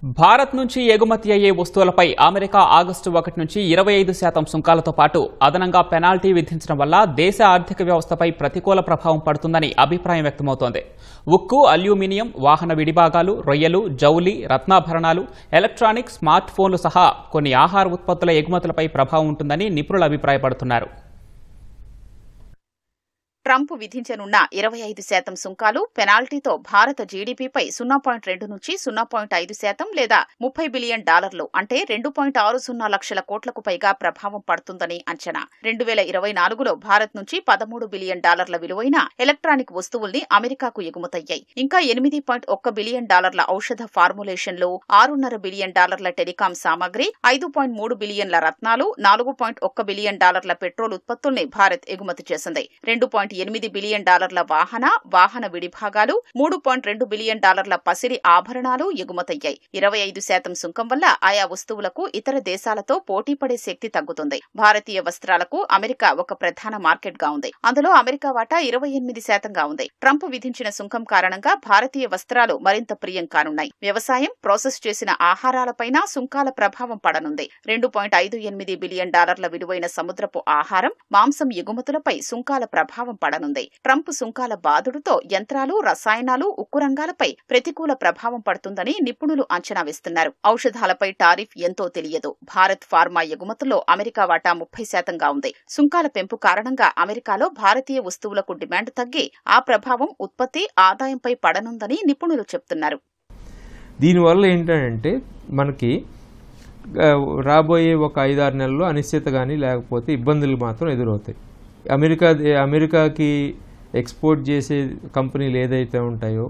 భారత్ నుంచి ఎగుమతి అయ్యే వస్తువులపై అమెరికా ఆగస్టు 1 నుంచి 25% సుంకాలతో పాటు అదనంగా పెనాల్టీ విధించడం వల్ల దేశ ఆర్థిక వ్యవస్థపై ప్రతికూల ప్రభావం పడుతుందని అభిప్రాయం వ్యక్తమవుతోంది. ఉక్కు, అల్యూమినియం, వాహన విడిభాగాలు, రొయ్యలు, జౌలి, రత్నాభరణాలు, ఎలక్ట్రానిక్, స్మార్ట్ ఫోన్లు సహా కొన్ని ఆహార ఉత్పత్తుల ఎగుమతులపై ప్రభావం ఉంటుందని నిపుణులు అభిప్రాయపడుతున్నారు. ట్రంప్ విధించనున్న 25% సుంకాలు పెనాల్టీతో భారత జీడీపీపై 0.2 నుంచి 0.5% లేదా $30 బిలియన్ అంటే 2.60 లక్షల కోట్లకు పైగా ప్రభావం పడుతుందని అంచనా. 2024లో భారత్ నుంచి $13 బిలియన్ విలువైన ఎలక్ట్రానిక్ వస్తువుల్ని అమెరికాకు ఎగుమతయ్యాయి. ఇంకా $8.1 బిలియన్ ఔషధ ఫార్ములేషన్లు, $6.5 బిలియన్ టెలికాం సామాగ్రి, $5.3 బిలియన్ల రత్నాలు, $4.1 బిలియన్ పెట్రోల్ ఉత్పత్తుల్ని భారత్ ఎగుమతి చేసింది. $8 బిలియన్ వాహన విడిభాగాలు, $3.2 బిలియన్ పసిడి ఆభరణాలు ఎగుమతయ్యాయి. 25% సుంకం వల్ల ఆయా వస్తువులకు ఇతర దేశాలతో పోటీపడే శక్తి తగ్గుతుంది. భారతీయ వస్త్రాలకు అమెరికా ఒక ప్రధాన మార్కెట్ గా ఉంది. అందులో అమెరికా వాటా 28%గా ఉంది. ట్రంప్ విధించిన సుంకం కారణంగా భారతీయ వస్త్రాలు మరింత ప్రియం కానున్నాయి. వ్యవసాయం, ప్రాసెస్ చేసిన ఆహారాలపైన సుంకాల ప్రభావం పడనుంది. $2.58 బిలియన్ విలువైన సముద్రపు ఆహారం, మాంసం ఎగుమతులపై సుంకాల ప్రభావం పడనుంది. ట్రంప్ సుంకాల బాదుడుతో యంత్రాలు, రసాయనాలు, ఉక్కు రంగాలపై ప్రతికూల ప్రభావం పడుతుందని నిపుణులు అంచనా వేస్తున్నారు. ఔషధాలపై టారిఫ్ ఎంతో తెలియదు. భారత్ ఫార్మా ఎగుమతుల్లో అమెరికా వాటా 30%గా ఉంది. సుంకాల పెంపు కారణంగా అమెరికాలో భారతీయ వస్తువులకు డిమాండ్ తగ్గి ఆ ప్రభావం ఉత్పత్తి, ఆదాయంపై పడనుందని నిపుణులు చెబుతున్నారు. దీనివల్ల ఏంటంటే మనకి రాబోయే ఒక 5-6 నెలల్లో అనిశ్చిత కానీ లేకపోతే ఇబ్బందులు మాత్రం ఎదురవుతాయి. అమెరికాకి ఎక్స్పోర్ట్ చేసే కంపెనీలు ఏదైతే ఉంటాయో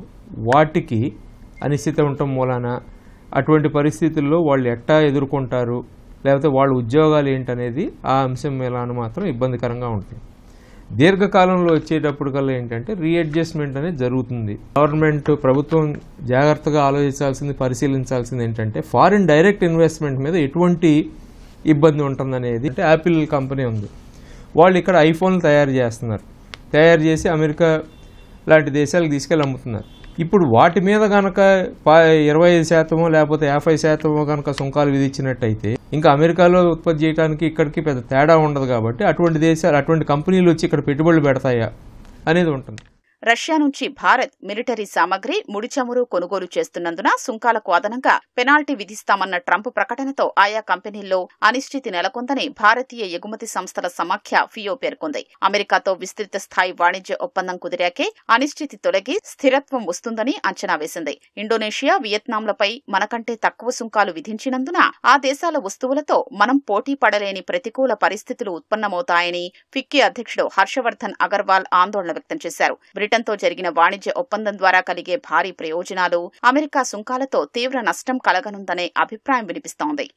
వాటికి అనిశ్చిత ఉండటం మూలాన అటువంటి పరిస్థితుల్లో వాళ్ళు ఎట్టా ఎదుర్కొంటారు, లేకపోతే వాళ్ళ ఉద్యోగాలు ఏంటనేది ఆ అంశం మీద మాత్రం ఇబ్బందికరంగా ఉంటుంది. దీర్ఘకాలంలో వచ్చేటప్పటికల్లా ఏంటంటే రీఅడ్జస్ట్మెంట్ అనేది జరుగుతుంది. ప్రభుత్వం జాగ్రత్తగా ఆలోచించాల్సింది, పరిశీలించాల్సింది ఏంటంటే ఫారిన్ డైరెక్ట్ ఇన్వెస్ట్మెంట్ మీద ఎటువంటి ఇబ్బంది ఉంటుందనేది. అంటే యాపిల్ కంపెనీ ఉంది, వాళ్ళు ఇక్కడ ఐఫోన్లు తయారు చేసి అమెరికా లాంటి దేశాలకు తీసుకెళ్ళి అమ్ముతున్నారు. ఇప్పుడు వాటి మీద కనుక 25% లేకపోతే 50% కనుక సుంకాలు విధించినట్టయితే ఇంకా అమెరికాలో ఉత్పత్తి చేయడానికి ఇక్కడికి పెద్ద తేడా ఉండదు. కాబట్టి అటువంటి కంపెనీలు వచ్చి ఇక్కడ పెట్టుబడులు పెడతాయా అనేది ఉంటుంది. రష్యా నుంచి భారత్ మిలిటరీ సామగ్రి, ముడి చమురు కొనుగోలు చేస్తున్నందున సుంకాలకు అదనంగా పెనాల్టీ విధిస్తామన్న ట్రంప్ ప్రకటనతో ఆయా కంపెనీల్లో అనిశ్చితి నెలకొందని భారతీయ ఎగుమతి సంస్థల సమాఖ్య ఫియో పేర్కొంది. అమెరికాతో విస్తృత స్థాయి వాణిజ్య ఒప్పందం కుదిరాకే అనిశ్చితి తొలగి స్థిరత్వం వస్తుందని అంచనా వేసింది. ఇండోనేషియా, వియత్నాంలపై మనకంటే తక్కువ సుంకాలు విధించినందున ఆ దేశాల వస్తువులతో మనం పోటీ పడలేని ప్రతికూల పరిస్థితులు ఉత్పన్నమవుతాయని ఫిక్కీ అధ్యక్షుడు హర్షవర్ధన్ అగర్వాల్ ఆందోళన వ్యక్తం చేశారు. బ్రిటన్తో జరిగిన వాణిజ్య ఒప్పందం ద్వారా కలిగే భారీ ప్రయోజనాలు అమెరికా సుంకాలతో తీవ్ర నష్టం కలగనుందనే అభిప్రాయం వినిపిస్తోంది.